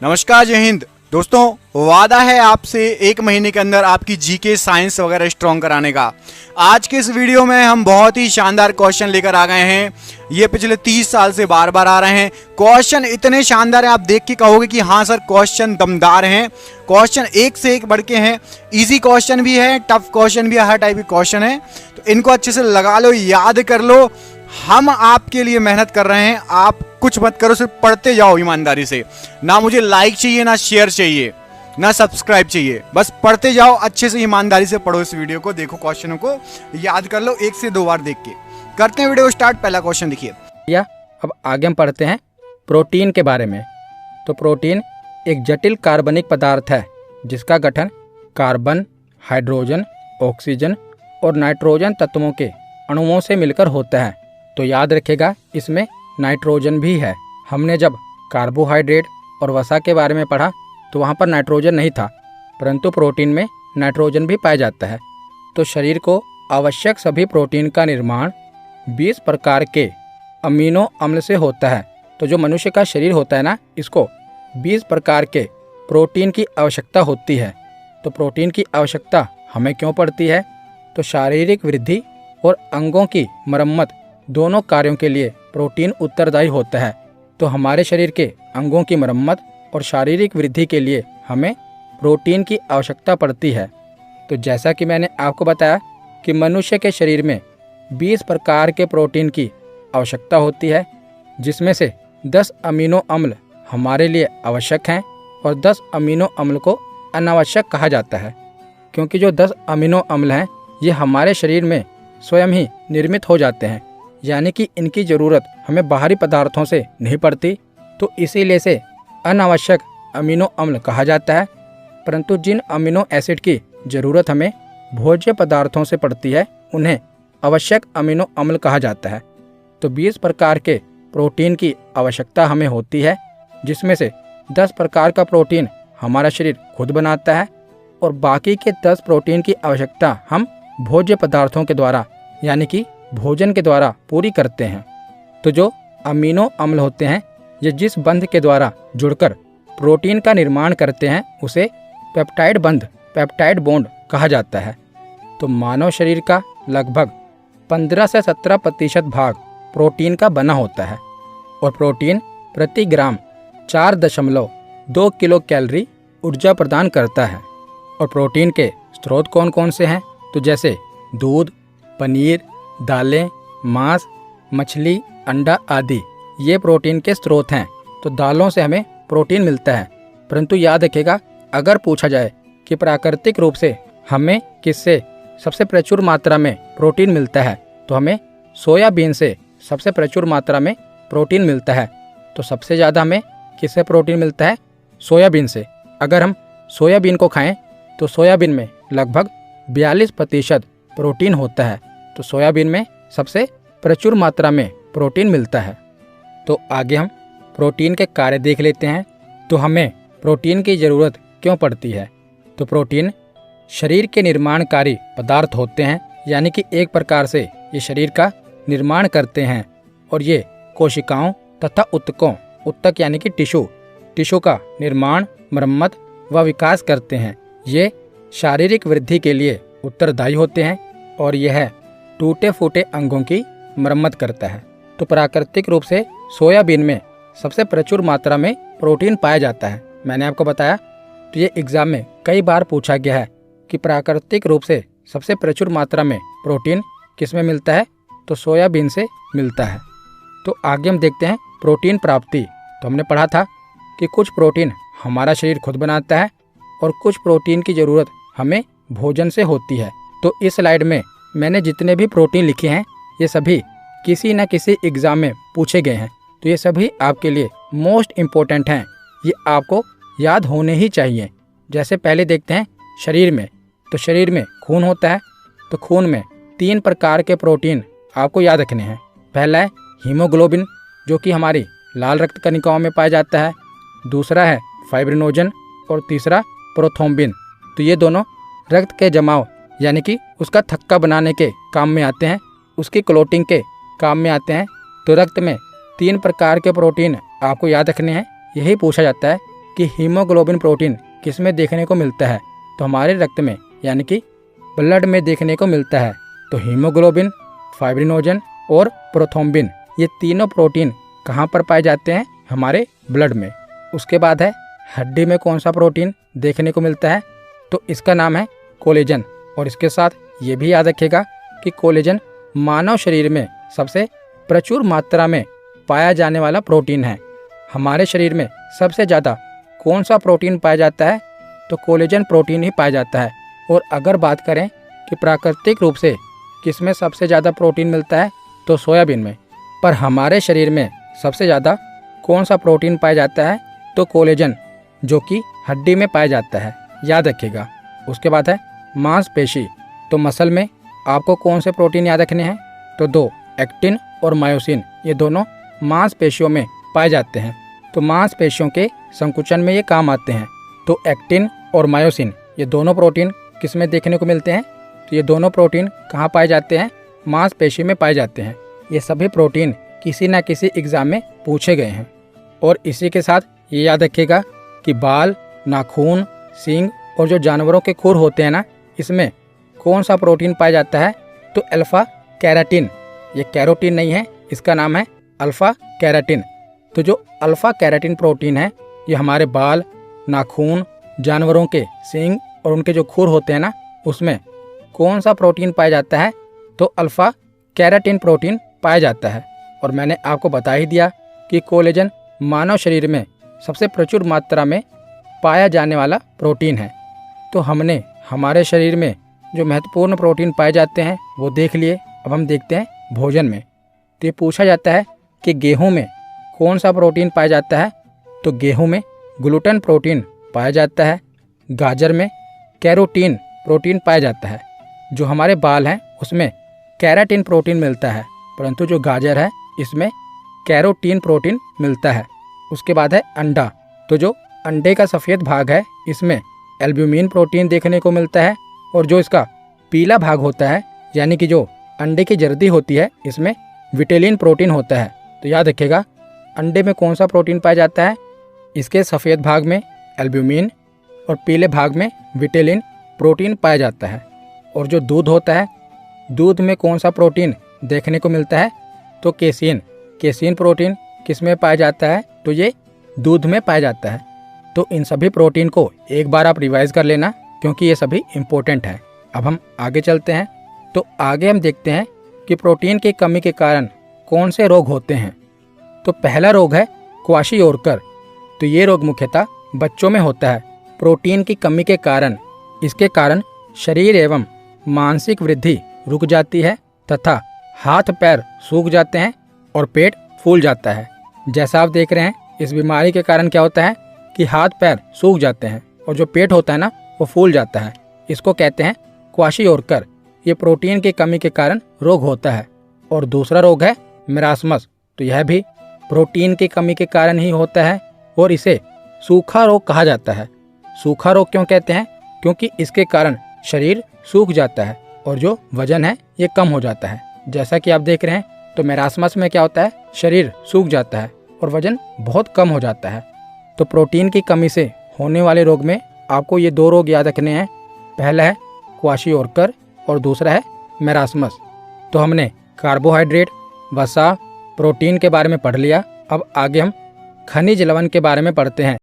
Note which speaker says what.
Speaker 1: नमस्कार, जय हिंद दोस्तों। वादा है आपसे 1 महीने के अंदर आपकी जीके साइंस वगैरह स्ट्रॉन्ग कराने का। आज के इस वीडियो में हम बहुत ही शानदार क्वेश्चन लेकर आ गए हैं। ये पिछले 30 साल से बार बार आ रहे हैं। क्वेश्चन इतने शानदार हैं, आप देख के कहोगे कि हाँ सर क्वेश्चन दमदार हैं। क्वेश्चन एक से एक बढ़ के हैं। इजी क्वेश्चन भी है, टफ क्वेश्चन भी है, हर टाइप के क्वेश्चन है। तो इनको अच्छे से लगा लो, याद कर लो। हम आपके लिए मेहनत कर रहे हैं, आप कुछ मत करो, सिर्फ पढ़ते जाओ ईमानदारी से। ना मुझे लाइक चाहिए, ना शेयर चाहिए, ना सब्सक्राइब चाहिए, बस पढ़ते जाओ, अच्छे से ईमानदारी से पढ़ो। इस वीडियो को देखो, क्वेश्चनों को याद कर लो 1 से 2 बार देख के। करते हैं वीडियो स्टार्ट। पहला क्वेश्चन देखिए।
Speaker 2: अब आगे हम पढ़ते हैं प्रोटीन के बारे में। तो प्रोटीन एक जटिल कार्बनिक पदार्थ है जिसका गठन कार्बन, हाइड्रोजन, ऑक्सीजन और नाइट्रोजन तत्वों के अणुओं से मिलकर होता है। तो याद रखिएगा, इसमें नाइट्रोजन भी है। हमने जब कार्बोहाइड्रेट और वसा के बारे में पढ़ा तो वहाँ पर नाइट्रोजन नहीं था, परंतु प्रोटीन में नाइट्रोजन भी पाया जाता है। तो शरीर को आवश्यक सभी प्रोटीन का निर्माण 20 प्रकार के अमीनो अम्ल से होता है। तो जो मनुष्य का शरीर होता है ना, इसको 20 प्रकार के प्रोटीन की आवश्यकता होती है। तो प्रोटीन की आवश्यकता हमें क्यों पड़ती है? तो शारीरिक वृद्धि और अंगों की मरम्मत दोनों कार्यों के लिए प्रोटीन उत्तरदायी होता है। तो हमारे शरीर के अंगों की मरम्मत और शारीरिक वृद्धि के लिए हमें प्रोटीन की आवश्यकता पड़ती है। तो जैसा कि मैंने आपको बताया कि मनुष्य के शरीर में 20 प्रकार के प्रोटीन की आवश्यकता होती है, जिसमें से 10 अमीनो अम्ल हमारे लिए आवश्यक हैं और 10 अमीनो अम्ल को अनावश्यक कहा जाता है। क्योंकि जो 10 अमीनो अम्ल हैं ये हमारे शरीर में स्वयं ही निर्मित हो जाते हैं, यानी कि इनकी ज़रूरत हमें बाहरी पदार्थों से नहीं पड़ती। तो इसीलिए से अनावश्यक अमीनो अम्ल कहा जाता है। परंतु जिन अमीनो एसिड की ज़रूरत हमें भोज्य पदार्थों से पड़ती है उन्हें आवश्यक अमीनो अम्ल कहा जाता है। तो 20 प्रकार के प्रोटीन की आवश्यकता हमें होती है, जिसमें से 10 प्रकार का प्रोटीन हमारा शरीर खुद बनाता है और बाकी के 10 प्रोटीन की आवश्यकता हम भोज्य पदार्थों के द्वारा यानी कि भोजन के द्वारा पूरी करते हैं। तो जो अमीनो अम्ल होते हैं ये जिस बंध के द्वारा जुड़कर प्रोटीन का निर्माण करते हैं उसे पेप्टाइड बंध, पेप्टाइड बॉन्ड कहा जाता है। तो मानव शरीर का लगभग 15 से 17% भाग प्रोटीन का बना होता है और प्रोटीन प्रति ग्राम 4.2 किलो कैलोरी ऊर्जा प्रदान करता है। और प्रोटीन के स्रोत कौन कौन से हैं? तो जैसे दूध, पनीर, दालें, मांस, मछली, अंडा आदि ये प्रोटीन के स्रोत हैं। तो दालों से हमें प्रोटीन मिलता है। परंतु याद रखिएगा, अगर पूछा जाए कि प्राकृतिक रूप से हमें किससे सबसे प्रचुर मात्रा में प्रोटीन मिलता है, तो हमें सोयाबीन से सबसे प्रचुर मात्रा में प्रोटीन मिलता है। तो सबसे ज़्यादा हमें किससे प्रोटीन मिलता है? सोयाबीन से। अगर हम सोयाबीन को खाएं तो सोयाबीन में लगभग 42% प्रोटीन होता है। तो सोयाबीन में सबसे प्रचुर मात्रा में प्रोटीन मिलता है। तो आगे हम प्रोटीन के कार्य देख लेते हैं। तो हमें प्रोटीन की ज़रूरत क्यों पड़ती है? तो प्रोटीन शरीर के निर्माणकारी पदार्थ होते हैं, यानी कि एक प्रकार से ये शरीर का निर्माण करते हैं और ये कोशिकाओं तथा ऊतकों, ऊतक यानी कि टिश्यू का निर्माण, मरम्मत व विकास करते हैं। ये शारीरिक वृद्धि के लिए उत्तरदायी होते हैं और यह टूटे फूटे अंगों की मरम्मत करता है। तो प्राकृतिक रूप से सोयाबीन में सबसे प्रचुर मात्रा में प्रोटीन पाया जाता है। मैंने आपको बताया, तो ये एग्जाम में कई बार पूछा गया है कि प्राकृतिक रूप से सबसे प्रचुर मात्रा में प्रोटीन किस में मिलता है? तो सोयाबीन से मिलता है। तो आगे हम देखते हैं प्रोटीन प्राप्ति। तो हमने पढ़ा था कि कुछ प्रोटीन हमारा शरीर खुद बनाता है और कुछ प्रोटीन की ज़रूरत हमें भोजन से होती है। तो इस स्लाइड में मैंने जितने भी प्रोटीन लिखे हैं ये सभी किसी न किसी एग्ज़ाम में पूछे गए हैं। तो ये सभी आपके लिए मोस्ट इम्पोर्टेंट हैं, ये आपको याद होने ही चाहिए। जैसे पहले देखते हैं शरीर में। तो शरीर में खून होता है। तो खून में 3 प्रकार के प्रोटीन आपको याद रखने हैं। पहला है हीमोग्लोबिन, जो कि हमारी लाल रक्त कणिकाओं में पाया जाता है। दूसरा है फाइब्रिनोजन और तीसरा प्रोथ्रोम्बिन। तो ये दोनों रक्त के जमाव यानी कि उसका थक्का बनाने के काम में आते हैं, उसकी क्लोटिंग के काम में आते हैं। तो रक्त में 3 प्रकार के प्रोटीन आपको याद रखने हैं। यही पूछा जाता है कि हीमोग्लोबिन प्रोटीन किस में देखने को मिलता है, तो हमारे रक्त में यानी कि ब्लड में देखने को मिलता है। तो हीमोग्लोबिन, फाइब्रिनोजन और प्रोथ्रोम्बिन, ये तीनों प्रोटीन कहाँ पर पाए जाते हैं? हमारे ब्लड में। उसके बाद है हड्डी में कौन सा प्रोटीन देखने को मिलता है? तो इसका नाम है कोलेजन। और इसके साथ ये भी याद रखिएगा कि कोलेजन मानव शरीर में सबसे प्रचुर मात्रा में पाया जाने वाला प्रोटीन है। हमारे शरीर में सबसे ज़्यादा कौन सा प्रोटीन पाया जाता है? तो कोलेजन प्रोटीन ही पाया जाता है। और अगर बात करें कि प्राकृतिक रूप से किस में सबसे ज़्यादा प्रोटीन मिलता है, तो सोयाबीन में। पर हमारे शरीर में सबसे ज़्यादा कौन सा प्रोटीन पाया जाता है? तो कोलेजन, जो कि हड्डी में पाया जाता है, याद रखिएगा। उसके बाद है मांसपेशी। तो मसल में आपको कौन से प्रोटीन याद रखने हैं? तो दो, एक्टिन और मायोसिन, ये दोनों मांसपेशियों में पाए जाते हैं। तो मांसपेशियों के संकुचन में ये काम आते हैं। तो एक्टिन और मायोसिन, ये दोनों प्रोटीन किस में देखने को मिलते हैं? तो ये दोनों प्रोटीन कहाँ पाए जाते हैं? मांसपेशी में पाए जाते हैं। ये सभी प्रोटीन किसी न किसी एग्जाम में पूछे गए हैं। और इसी के साथ ये याद रखिएगा कि बाल, नाखून, सींग और जो जानवरों के खुर होते हैं ना, इसमें कौन सा प्रोटीन पाया जाता है? तो अल्फा कैराटिन। ये कैरोटीन नहीं है, इसका नाम है अल्फा कैराटिन। तो जो अल्फा कैराटिन प्रोटीन है, ये हमारे बाल, नाखून, जानवरों के सींग और उनके जो खुर होते हैं ना, उसमें कौन सा प्रोटीन पाया जाता है? तो अल्फा कैराटिन प्रोटीन पाया जाता है। और मैंने आपको बता ही दिया कि कोलेजन मानव शरीर में सबसे प्रचुर मात्रा में पाया जाने वाला प्रोटीन है। तो हमने हमारे शरीर में जो महत्वपूर्ण प्रोटीन पाए जाते हैं वो देख लिए। अब हम देखते हैं भोजन में। तो ये पूछा जाता है कि गेहूं में कौन सा प्रोटीन पाया जाता है? तो गेहूं में ग्लूटेन प्रोटीन पाया जाता है। गाजर में कैरोटीन प्रोटीन पाया जाता है। जो हमारे बाल हैं उसमें कैराटिन प्रोटीन मिलता है, परंतु जो गाजर है इसमें कैरोटीन प्रोटीन मिलता है। उसके बाद है अंडा। तो जो अंडे का सफ़ेद भाग है इसमें एल्ब्यूमिन प्रोटीन देखने को मिलता है। और जो इसका पीला भाग होता है, यानी कि जो अंडे की जर्दी होती है, इसमें विटेलिन प्रोटीन होता है। तो याद रखिएगा, अंडे में कौन सा प्रोटीन पाया जाता है? इसके सफ़ेद भाग में एल्ब्यूमिन और पीले भाग में विटेलिन प्रोटीन पाया जाता है। और जो दूध होता है, दूध में कौन सा प्रोटीन देखने को मिलता है? तो केसीन। केसीन प्रोटीन किस में पाया जाता है? तो ये दूध में पाया जाता है। तो इन सभी प्रोटीन को एक बार आप रिवाइज कर लेना, क्योंकि ये सभी इम्पोर्टेंट है। अब हम आगे चलते हैं। तो आगे हम देखते हैं कि प्रोटीन की कमी के कारण कौन से रोग होते हैं। तो पहला रोग है क्वाशियोरकर। तो ये रोग मुख्यतः बच्चों में होता है प्रोटीन की कमी के कारण। इसके कारण शरीर एवं मानसिक वृद्धि रुक जाती है तथा हाथ पैर सूख जाते हैं और पेट फूल जाता है। जैसा आप देख रहे हैं, इस बीमारी के कारण क्या होता है कि हाथ पैर सूख जाते हैं और जो पेट होता है ना, वो फूल जाता है। इसको कहते हैं क्वाशियोरकर। ये प्रोटीन की कमी के कारण रोग होता है। और दूसरा रोग है मेरास्मस। तो यह भी प्रोटीन की कमी के कारण ही होता है और इसे सूखा रोग कहा जाता है। सूखा रोग क्यों कहते हैं? क्योंकि इसके कारण शरीर सूख जाता है और जो वजन है ये कम हो जाता है। जैसा कि आप देख रहे हैं, तो मेरास्मस में क्या होता है? शरीर सूख जाता है और वजन बहुत कम हो जाता है। तो प्रोटीन की कमी से होने वाले रोग में आपको ये दो रोग याद रखने हैं। पहला है क्वाशियोरकर और दूसरा है मेरास्मस। तो हमने कार्बोहाइड्रेट, वसा, प्रोटीन के बारे में पढ़ लिया। अब आगे हम खनिज लवण के बारे में पढ़ते हैं।